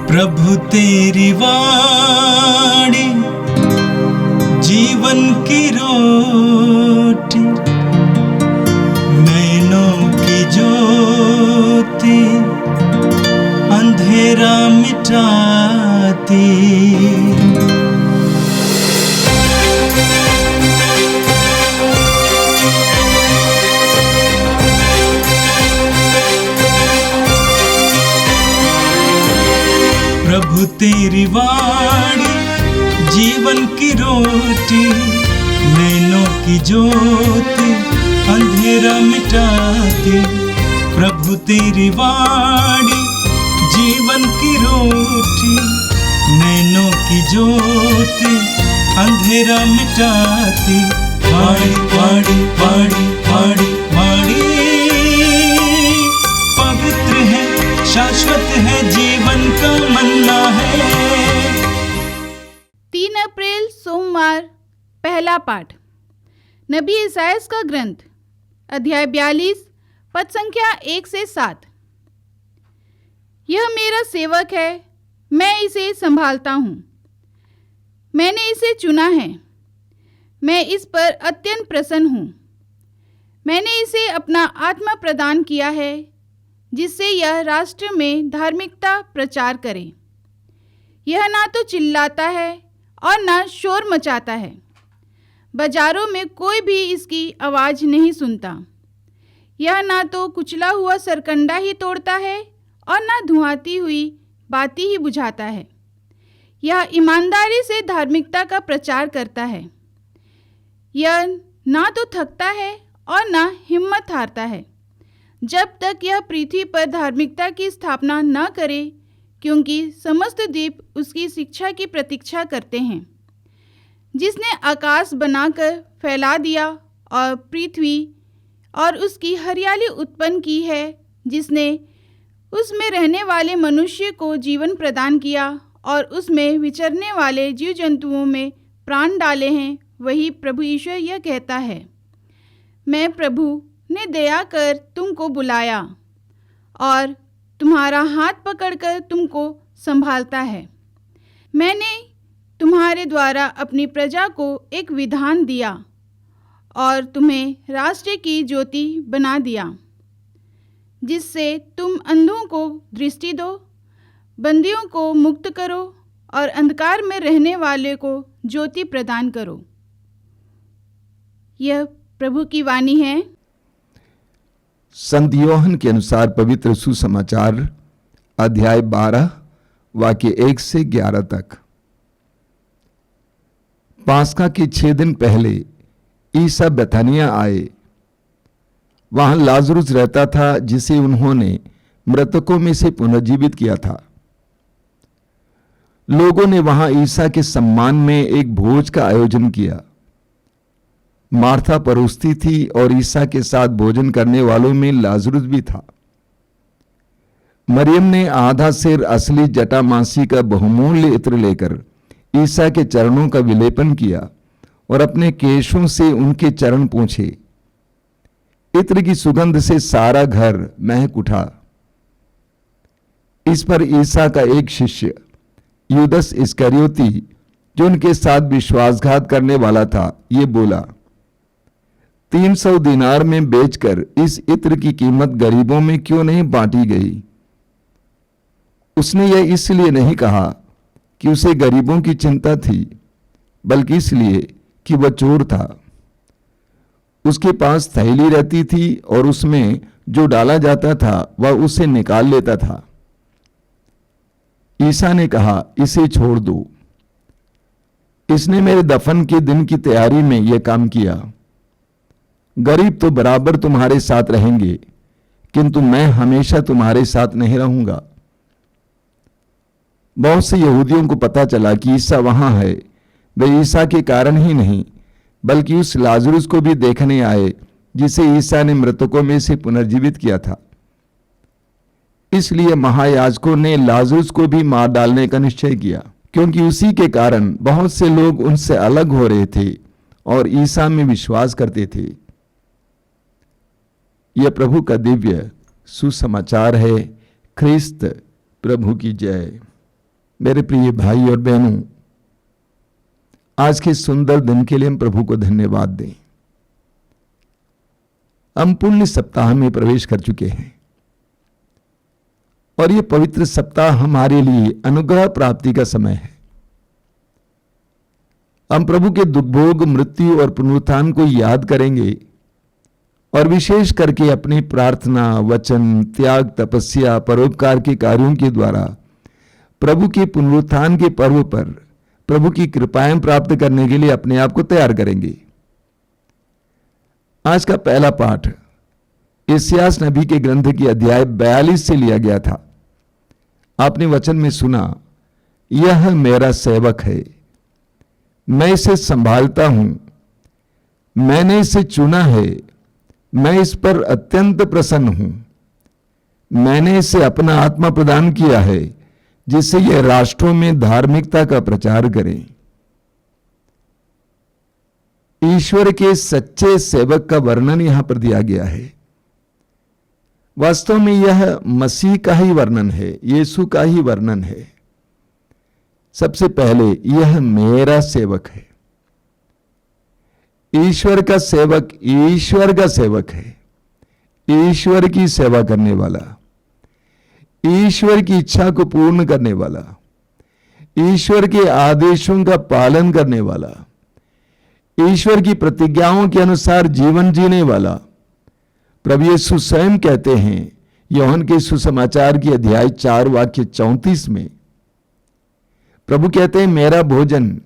प्रभु तेरी वाणी जीवन की रोटी, नैनों की ज्योति अंधेरा मिटाती। प्रभु तेरी वाणी जीवन की रोटी, नैनों की ज्योति अंधेरा मिटाती। प्रभु तेरी वाणी जीवन की रोटी, नैनों की ज्योति अंधेरा मिटाती। वाणी वाणी वाणी वाणी वाणी पवित्र है, शाश्वत है, जीवन का मन्ना है। 3 अप्रैल सोमवार, पहला पाठ। नबी इसायास का ग्रंथ, अध्याय 42, पद संख्या 1 से 7। यह मेरा सेवक है, मैं इसे संभालता हूँ। मैंने इसे चुना है, मैं इस पर अत्यंत प्रसन्न हूँ। मैंने इसे अपना आत्मा प्रदान किया है, जिससे यह राष्ट्र में धार्मिकता प्रचार करे। यह ना तो चिल्लाता है और ना शोर मचाता है। बाजारों में कोई भी इसकी आवाज़ नहीं सुनता। यह ना तो कुचला हुआ सरकंडा ही तोड़ता है और ना धुआती हुई बाती ही बुझाता है। यह ईमानदारी से धार्मिकता का प्रचार करता है। यह ना तो थकता है और ना हिम्मत हारता है, जब तक यह पृथ्वी पर धार्मिकता की स्थापना न करे, क्योंकि समस्त द्वीप उसकी शिक्षा की प्रतीक्षा करते हैं। जिसने आकाश बनाकर फैला दिया और पृथ्वी और उसकी हरियाली उत्पन्न की है, जिसने उसमें रहने वाले मनुष्य को जीवन प्रदान किया और उसमें विचरने वाले जीव जंतुओं में प्राण डाले हैं, वही प्रभु ईश्वर यह कहता है, मैं प्रभु ने दया कर तुमको बुलाया और तुम्हारा हाथ पकड़कर तुमको संभालता है। मैंने तुम्हारे द्वारा अपनी प्रजा को एक विधान दिया और तुम्हें राष्ट्र की ज्योति बना दिया, जिससे तुम अंधों को दृष्टि दो, बंदियों को मुक्त करो और अंधकार में रहने वाले को ज्योति प्रदान करो। यह प्रभु की वाणी है। संत योहन के अनुसार पवित्र सुसमाचार, अध्याय 12, वाक्य 1 से 11 तक। पास्का के 6 दिन पहले ईसा बेथानिया आए। वहां लाजरुस रहता था, जिसे उन्होंने मृतकों में से पुनर्जीवित किया था। लोगों ने वहां ईसा के सम्मान में एक भोज का आयोजन किया। मार्था परोसती थी और ईसा के साथ भोजन करने वालों में लाजरुस भी था। मरियम ने आधा सेर असली जटामांसी का बहुमूल्य इत्र लेकर ईसा के चरणों का विलेपन किया और अपने केशों से उनके चरण पोंछे। इत्र की सुगंध से सारा घर महक उठा। इस पर ईसा का एक शिष्य यूदस इस्करियोती, जो उनके साथ विश्वासघात करने वाला था, ये बोला, 300 दिनार में बेचकर इस इत्र की कीमत गरीबों में क्यों नहीं बांटी गई? उसने यह इसलिए नहीं कहा कि उसे गरीबों की चिंता थी, बल्कि इसलिए कि वह चोर था। उसके पास थैली रहती थी और उसमें जो डाला जाता था वह उसे निकाल लेता था। ईसा ने कहा, इसे छोड़ दो। इसने मेरे दफन के दिन की तैयारी में यह काम किया। गरीब तो बराबर तुम्हारे साथ रहेंगे, किंतु मैं हमेशा तुम्हारे साथ नहीं रहूंगा। बहुत से यहूदियों को पता चला कि ईसा वहां है। वे ईसा के कारण ही नहीं, बल्कि उस लाजरुस को भी देखने आए, जिसे ईसा ने मृतकों में से पुनर्जीवित किया था। इसलिए महायाजकों ने लाजरुस को भी मार डालने का निश्चय किया, क्योंकि उसी के कारण बहुत से लोग उनसे अलग हो रहे थे और ईसा में विश्वास करते थे। यह प्रभु का दिव्य सुसमाचार है। ख्रिस्त प्रभु की जय। मेरे प्रिय भाई और बहनों, आज के सुंदर दिन के लिए हम प्रभु को धन्यवाद दें। हम पुण्य सप्ताह में प्रवेश कर चुके हैं और ये पवित्र सप्ताह हमारे लिए अनुग्रह प्राप्ति का समय है। हम प्रभु के दुख भोग, मृत्यु और पुनरुत्थान को याद करेंगे और विशेष करके अपनी प्रार्थना, वचन, त्याग, तपस्या, परोपकार के कार्यों के द्वारा प्रभु के पुनरुत्थान के पर्व पर प्रभु की कृपाएं प्राप्त करने के लिए अपने आप को तैयार करेंगे। आज का पहला पाठ यशायाह नबी के ग्रंथ की अध्याय 42 से लिया गया था। आपने वचन में सुना, यह मेरा सेवक है, मैं इसे संभालता हूं, मैंने इसे चुना है, मैं इस पर अत्यंत प्रसन्न हूं, मैंने इसे अपना आत्मा प्रदान किया है जिससे यह राष्ट्रों में धार्मिकता का प्रचार करे। ईश्वर के सच्चे सेवक का वर्णन यहां पर दिया गया है। वास्तव में यह मसीह का ही वर्णन है, यीशु का ही वर्णन है। सबसे पहले यह मेरा सेवक है। ईश्वर का सेवक ईश्वर का सेवक है, ईश्वर की सेवा करने वाला, ईश्वर की इच्छा को पूर्ण करने वाला, ईश्वर के आदेशों का पालन करने वाला, ईश्वर की प्रतिज्ञाओं के अनुसार जीवन जीने वाला। प्रभु यीशु स्वयं कहते हैं यूहन्ना के सुसमाचार की अध्याय 4 वाक्य 34 में, प्रभु कहते हैं, मेरा भोजन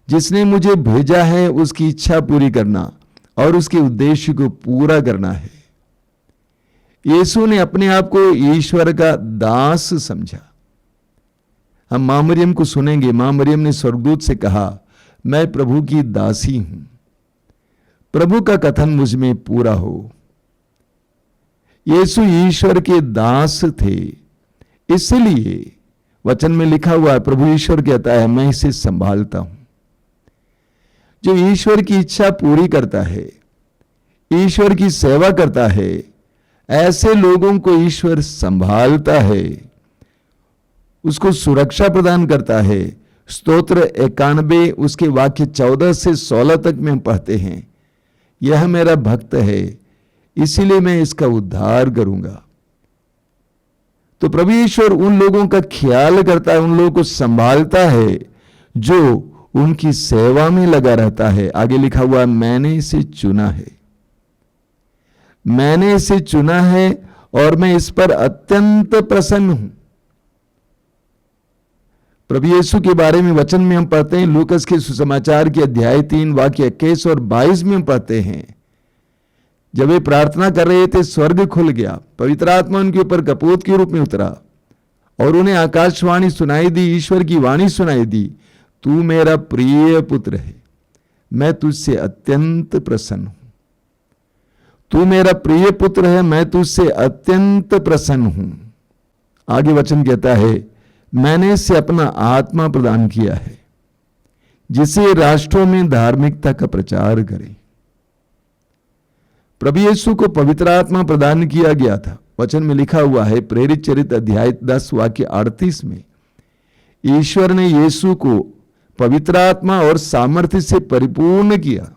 जिसने मुझे भेजा है उसकी इच्छा पूरी करना और उसके उद्देश्य को पूरा करना है। यीशु ने अपने आप को ईश्वर का दास समझा। हम मां मरियम को सुनेंगे। मां मरियम ने स्वर्गदूत से कहा, मैं प्रभु की दासी हूं, प्रभु का कथन मुझ में पूरा हो। यीशु ईश्वर के दास थे, इसलिए वचन में लिखा हुआ है, प्रभु ईश्वर कहता है, मैं इसे संभालता हूं। जो ईश्वर की इच्छा पूरी करता है, ईश्वर की सेवा करता है, ऐसे लोगों को ईश्वर संभालता है, उसको सुरक्षा प्रदान करता है। स्तोत्र 91 उसके वाक्य 14 से 16 तक में पढ़ते हैं, यह मेरा भक्त है, इसीलिए मैं इसका उद्धार करूंगा। तो प्रभु ईश्वर उन लोगों का ख्याल करता है, उन लोगों को संभालता है जो उनकी सेवा में लगा रहता है। आगे लिखा हुआ, मैंने इसे चुना है, मैंने इसे चुना है और मैं इस पर अत्यंत प्रसन्न हूं। प्रभु यीशु के बारे में वचन में हम पढ़ते हैं, लूकस के सुसमाचार के अध्याय 3 वाक्य 21 और 22 में हम पढ़ते हैं, जब वे प्रार्थना कर रहे थे, स्वर्ग खुल गया, पवित्र आत्मा उनके ऊपर कपूत के रूप में उतरा और उन्हें आकाशवाणी सुनाई दी, ईश्वर की वाणी सुनाई दी, तू मेरा प्रिय पुत्र है, मैं तुझसे अत्यंत प्रसन्न हूं। तू मेरा प्रिय पुत्र है, मैं तुझसे अत्यंत प्रसन्न हूं। आगे वचन कहता है, मैंने इसे अपना आत्मा प्रदान किया है जिसे राष्ट्रों में धार्मिकता का प्रचार करे। प्रभु यीशु को पवित्र आत्मा प्रदान किया गया था। वचन में लिखा हुआ है, प्रेरित चरित्र अध्याय 10 वाक्य 38 में, ईश्वर ने यीशु को पवित्र आत्मा और सामर्थ्य से परिपूर्ण किया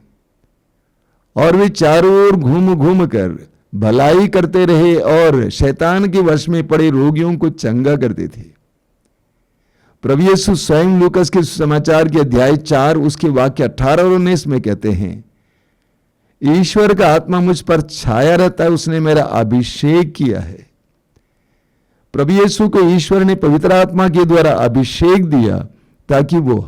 और वे चारों ओर घूम घूम कर भलाई करते रहे और शैतान के वश में पड़े रोगियों को चंगा करते थे। प्रभु यीशु स्वयं लूकस के समाचार के अध्याय 4 उसके वाक्य 18 और 19 में कहते हैं, ईश्वर का आत्मा मुझ पर छाया रहता है, उसने मेरा अभिषेक किया है। प्रभु यीशु को ईश्वर ने पवित्र आत्मा के द्वारा अभिषेक दिया ताकि वो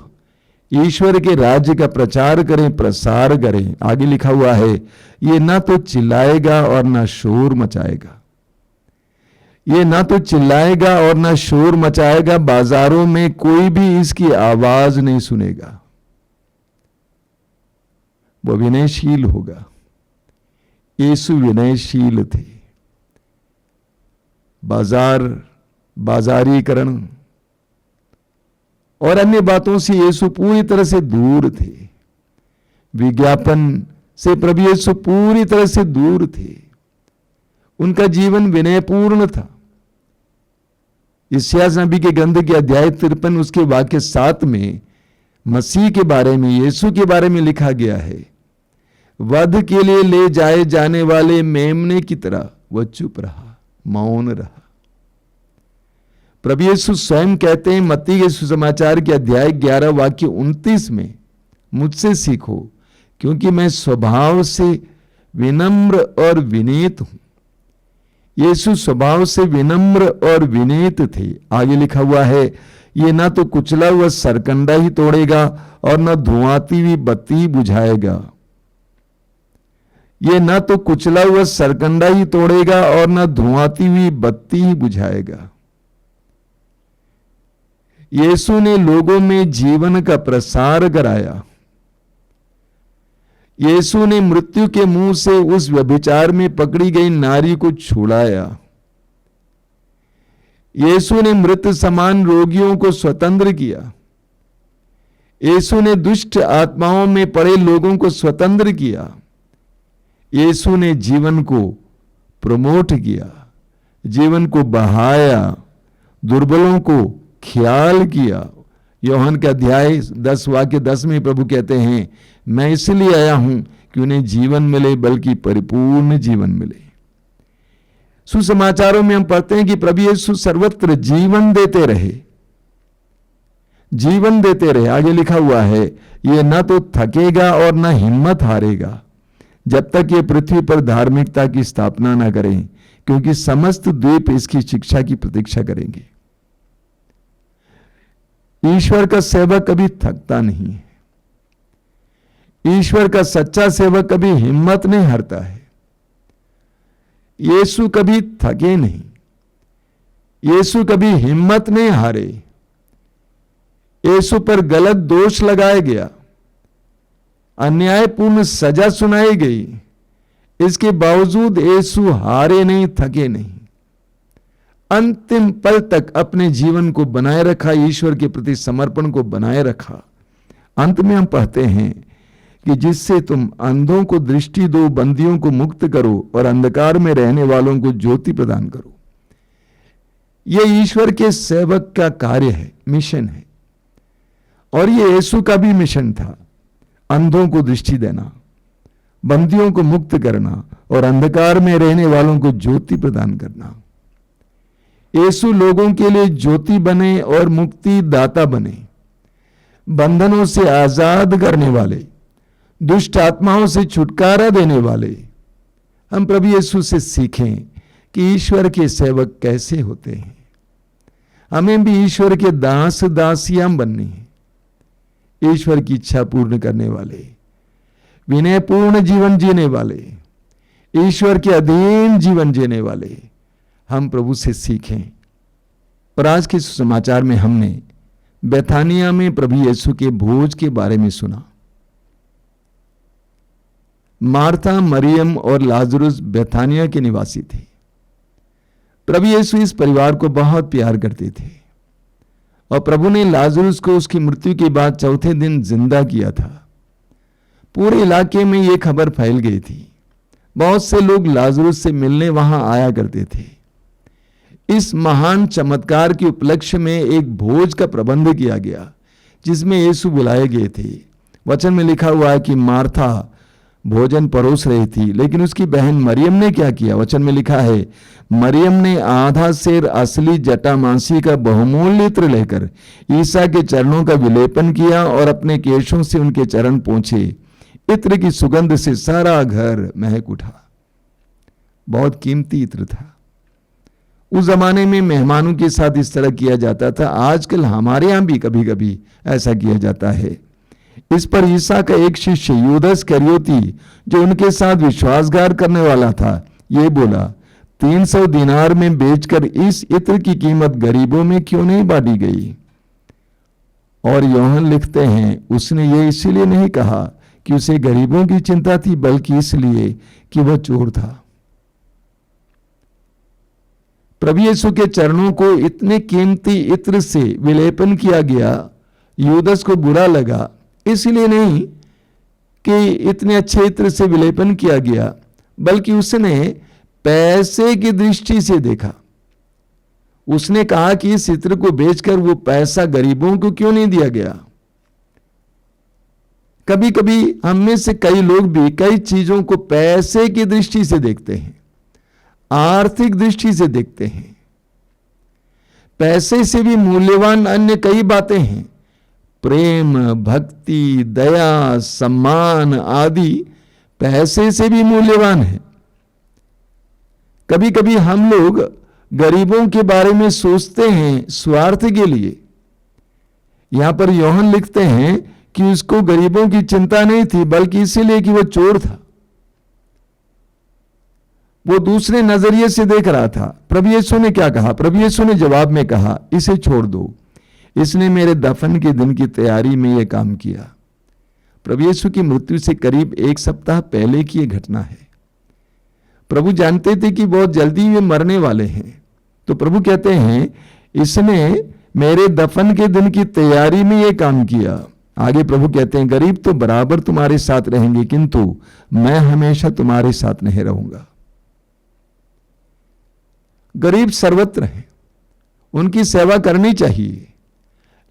ईश्वर के राज्य का प्रचार करें, प्रसार करें। आगे लिखा हुआ है, ये ना तो चिल्लाएगा और ना शोर मचाएगा, ये ना तो चिल्लाएगा और ना शोर मचाएगा, बाजारों में कोई भी इसकी आवाज नहीं सुनेगा। वो विनयशील होगा। यीशु विनयशील थे। बाजारीकरण और अन्य बातों से यीशु पूरी तरह से दूर थे। विज्ञापन से प्रभु यीशु पूरी तरह से दूर थे। उनका जीवन विनयपूर्ण था। इस्यास नबी के ग्रंथ के अध्याय 53 उसके वाक्य 7 में मसीह के बारे में, यीशु के बारे में लिखा गया है, वध के लिए ले जाए जाने वाले मेमने की तरह वह चुप रहा, मौन रहा। प्रभु यीशु स्वयं कहते हैं मत्ती के सुसमाचार के अध्याय 11 वाक्य 29 में, मुझसे सीखो क्योंकि मैं स्वभाव से विनम्र और विनीत हूं। यीशु स्वभाव से विनम्र और विनीत थे। आगे लिखा हुआ है, ये ना तो कुचला हुआ सरकंडा ही तोड़ेगा और न धुआंती हुई बत्ती बुझाएगा। ये ना तो कुचला हुआ सरकंडा ही तोड़ेगा और न धुआंती हुई बत्ती ही बुझाएगा। यीशु ने लोगों में जीवन का प्रसार कराया। यीशु ने मृत्यु के मुंह से उस व्यभिचार में पकड़ी गई नारी को छुड़ाया। यीशु ने मृत समान रोगियों को स्वतंत्र किया। यीशु ने दुष्ट आत्माओं में पड़े लोगों को स्वतंत्र किया। यीशु ने जीवन को प्रमोट किया, जीवन को बढ़ाया, दुर्बलों को ख्याल किया। यूहन्ना के अध्याय 10 वाक्य 10 में प्रभु कहते हैं, मैं इसलिए आया हूं कि उन्हें जीवन मिले, बल्कि परिपूर्ण जीवन मिले। सुसमाचारों में हम पढ़ते हैं कि प्रभु यीशु सर्वत्र जीवन देते रहे, जीवन देते रहे। आगे लिखा हुआ है, ये न तो थकेगा और न हिम्मत हारेगा जब तक ये पृथ्वी पर धार्मिकता की स्थापना न करें, क्योंकि समस्त द्वीप इसकी शिक्षा की प्रतीक्षा करेंगे। ईश्वर का सेवक कभी थकता नहीं है। ईश्वर का सच्चा सेवक कभी हिम्मत नहीं हारता है। यीशु कभी थके नहीं, यीशु कभी हिम्मत नहीं हारे। यीशु पर गलत दोष लगाया गया, अन्यायपूर्ण सजा सुनाई गई, इसके बावजूद यीशु हारे नहीं, थके नहीं। अंतिम पल तक अपने जीवन को बनाए रखा, ईश्वर के प्रति समर्पण को बनाए रखा। अंत में हम पढ़ते हैं कि जिससे तुम अंधों को दृष्टि दो, बंदियों को मुक्त करो और अंधकार में रहने वालों को ज्योति प्रदान करो। यह ईश्वर के सेवक का कार्य है, मिशन है। और यह यीशु का भी मिशन था, अंधों को दृष्टि देना, बंदियों को मुक्त करना और अंधकार में रहने वालों को ज्योति प्रदान करना। यीशु लोगों के लिए ज्योति बने और मुक्ति दाता बने, बंधनों से आजाद करने वाले, दुष्ट आत्माओं से छुटकारा देने वाले। हम प्रभु यीशु से सीखें कि ईश्वर के सेवक कैसे होते हैं। हमें भी ईश्वर के दास दासियां बननी है, ईश्वर की इच्छा पूर्ण करने वाले, विनयपूर्ण जीवन जीने वाले, ईश्वर के अधीन जीवन जीने वाले हम प्रभु से सीखें। और आज के समाचार में हमने बेथानिया में प्रभु यीशु के भोज के बारे में सुना। मार्था, मरियम और लाजरुस बेथानिया के निवासी थे। प्रभु यीशु इस परिवार को बहुत प्यार करते थे और प्रभु ने लाजरुस को उसकी मृत्यु के बाद चौथे दिन जिंदा किया था। पूरे इलाके में यह खबर फैल गई थी। बहुत से लोग लाजरुस से मिलने वहां आया करते थे। इस महान चमत्कार के उपलक्ष्य में एक भोज का प्रबंध किया गया जिसमें यीशु बुलाए गए थे। वचन में लिखा हुआ है कि मार्था भोजन परोस रही थी, लेकिन उसकी बहन मरियम ने क्या किया? वचन में लिखा है, मरियम ने आधा सेर असली जटामांसी का बहुमूल्य इत्र लेकर ईसा के चरणों का विलेपन किया और अपने केशों से उनके चरण पोंछे। इत्र की सुगंध से सारा घर महक उठा। बहुत कीमती इत्र था। उस जमाने में मेहमानों के साथ इस तरह किया जाता था। आजकल हमारे यहां भी कभी कभी ऐसा किया जाता है। इस पर ईसा का एक शिष्य यूदस इस्करियोती, जो उनके साथ विश्वासघात करने वाला था, ये बोला, 300 दिनार में बेचकर इस इत्र की कीमत गरीबों में क्यों नहीं बांटी गई? और यूहन्ना लिखते हैं, उसने ये इसीलिए नहीं कहा कि उसे गरीबों की चिंता थी, बल्कि इसलिए कि वह चोर था। प्रभु यीशु के चरणों को इतने कीमती इत्र से विलेपन किया गया। यूदस को बुरा लगा, इसलिए नहीं कि इतने अच्छे इत्र से विलेपन किया गया, बल्कि उसने पैसे की दृष्टि से देखा। उसने कहा कि इस इत्र को बेचकर वो पैसा गरीबों को क्यों नहीं दिया गया। कभी कभी हम में से कई लोग भी कई चीजों को पैसे की दृष्टि से देखते हैं, आर्थिक दृष्टि से देखते हैं। पैसे से भी मूल्यवान अन्य कई बातें हैं, प्रेम, भक्ति, दया, सम्मान आदि पैसे से भी मूल्यवान है। कभी कभी हम लोग गरीबों के बारे में सोचते हैं स्वार्थ के लिए। यहां पर यूहन्ना लिखते हैं कि उसको गरीबों की चिंता नहीं थी, बल्कि इसीलिए कि वो चोर था। वो दूसरे नजरिए से देख रहा था। प्रभु यीशु ने क्या कहा? प्रभु यीशु ने जवाब में कहा, इसे छोड़ दो, इसने मेरे दफन के दिन की तैयारी में यह काम किया। प्रभु यीशु की मृत्यु से करीब 1 सप्ताह पहले की यह घटना है। प्रभु जानते थे कि बहुत जल्दी वे मरने वाले हैं, तो प्रभु कहते हैं इसने मेरे दफन के दिन की तैयारी में यह काम किया। आगे प्रभु कहते हैं गरीब तो बराबर तुम्हारे साथ रहेंगे, किंतु मैं हमेशा तुम्हारे साथ नहीं रहूंगा। गरीब सर्वत्र हैं, उनकी सेवा करनी चाहिए,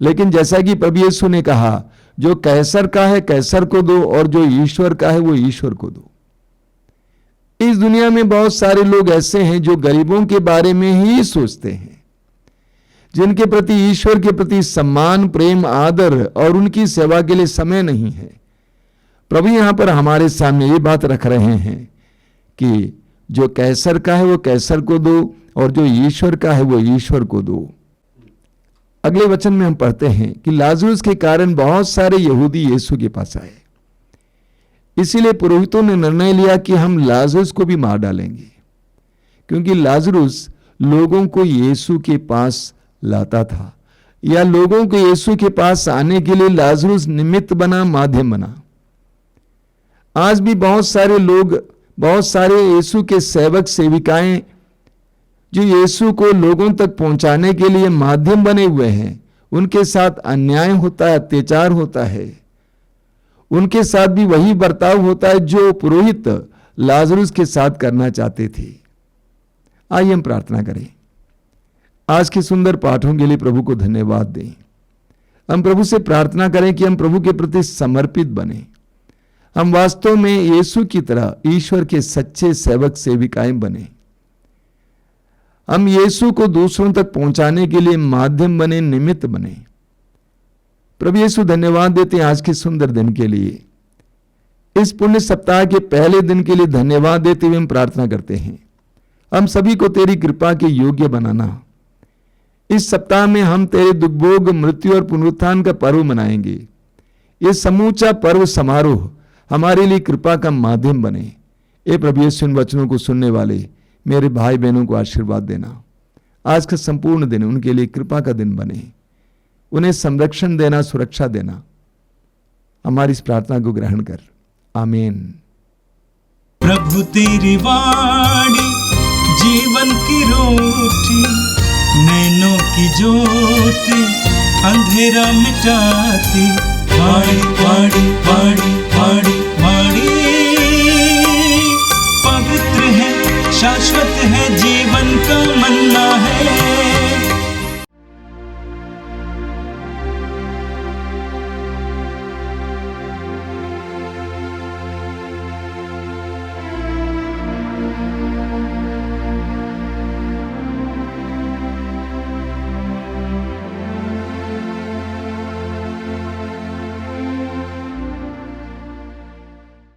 लेकिन जैसा कि प्रभु यीशु ने कहा, जो कैसर का है कैसर को दो और जो ईश्वर का है वो ईश्वर को दो। इस दुनिया में बहुत सारे लोग ऐसे हैं जो गरीबों के बारे में ही सोचते हैं, जिनके प्रति ईश्वर के प्रति सम्मान, प्रेम, आदर और उनकी सेवा के लिए समय नहीं है। प्रभु यहां पर हमारे सामने ये बात रख रहे हैं कि जो कैसर का है वो कैसर को दो और जो ईश्वर का है वो ईश्वर को दो। अगले वचन में हम पढ़ते हैं कि लाजरुस के कारण बहुत सारे यहूदी यीशु के पास आए, इसीलिए पुरोहितों ने निर्णय लिया कि हम लाजरुस को भी मार डालेंगे, क्योंकि लाजरुस लोगों को यीशु के पास लाता था, या लोगों को यीशु के पास आने के लिए लाजरुस निमित्त बना, माध्यम बना। आज भी बहुत सारे लोग, बहुत सारे यीशु के सेवक सेविकाएं जो यीशु को लोगों तक पहुंचाने के लिए माध्यम बने हुए हैं, उनके साथ अन्याय होता है, अत्याचार होता है। उनके साथ भी वही बर्ताव होता है जो पुरोहित लाजरुस के साथ करना चाहते थे। आइए हम प्रार्थना करें। आज के सुंदर पाठों के लिए प्रभु को धन्यवाद दें। हम प्रभु से प्रार्थना करें कि हम प्रभु के प्रति समर्पित बने। हम वास्तव में यीशु की तरह ईश्वर के सच्चे सेवक सेविकाएं बने। हम यीशु को दूसरों तक पहुंचाने के लिए माध्यम बने, निमित्त बने। प्रभु यीशु धन्यवाद देते हैं आज के सुंदर दिन के लिए। इस पुण्य सप्ताह के पहले दिन के लिए धन्यवाद देते हुए हम प्रार्थना करते हैं, हम सभी को तेरी कृपा के योग्य बनाना। इस सप्ताह में हम तेरे दुखभोग, मृत्यु और पुनरुत्थान का पर्व मनाएंगे। ये समूचा पर्व समारोह हमारे लिए कृपा का माध्यम बने। ए प्रभु यीशु, इन वचनों को सुनने वाले मेरे भाई बहनों को आशीर्वाद देना। आज का संपूर्ण दिन उनके लिए कृपा का दिन बने, उन्हें संरक्षण देना, सुरक्षा देना। हमारी इस प्रार्थना को ग्रहण कर, आमीन। प्रभु तेरी वाणी जीवन की रोटी, नैनों की ज्योति अंधेरा मिटाती। वाणी वाणी वाणी वाणी वाणी पवित्र है, शाश्वत है, जीवन का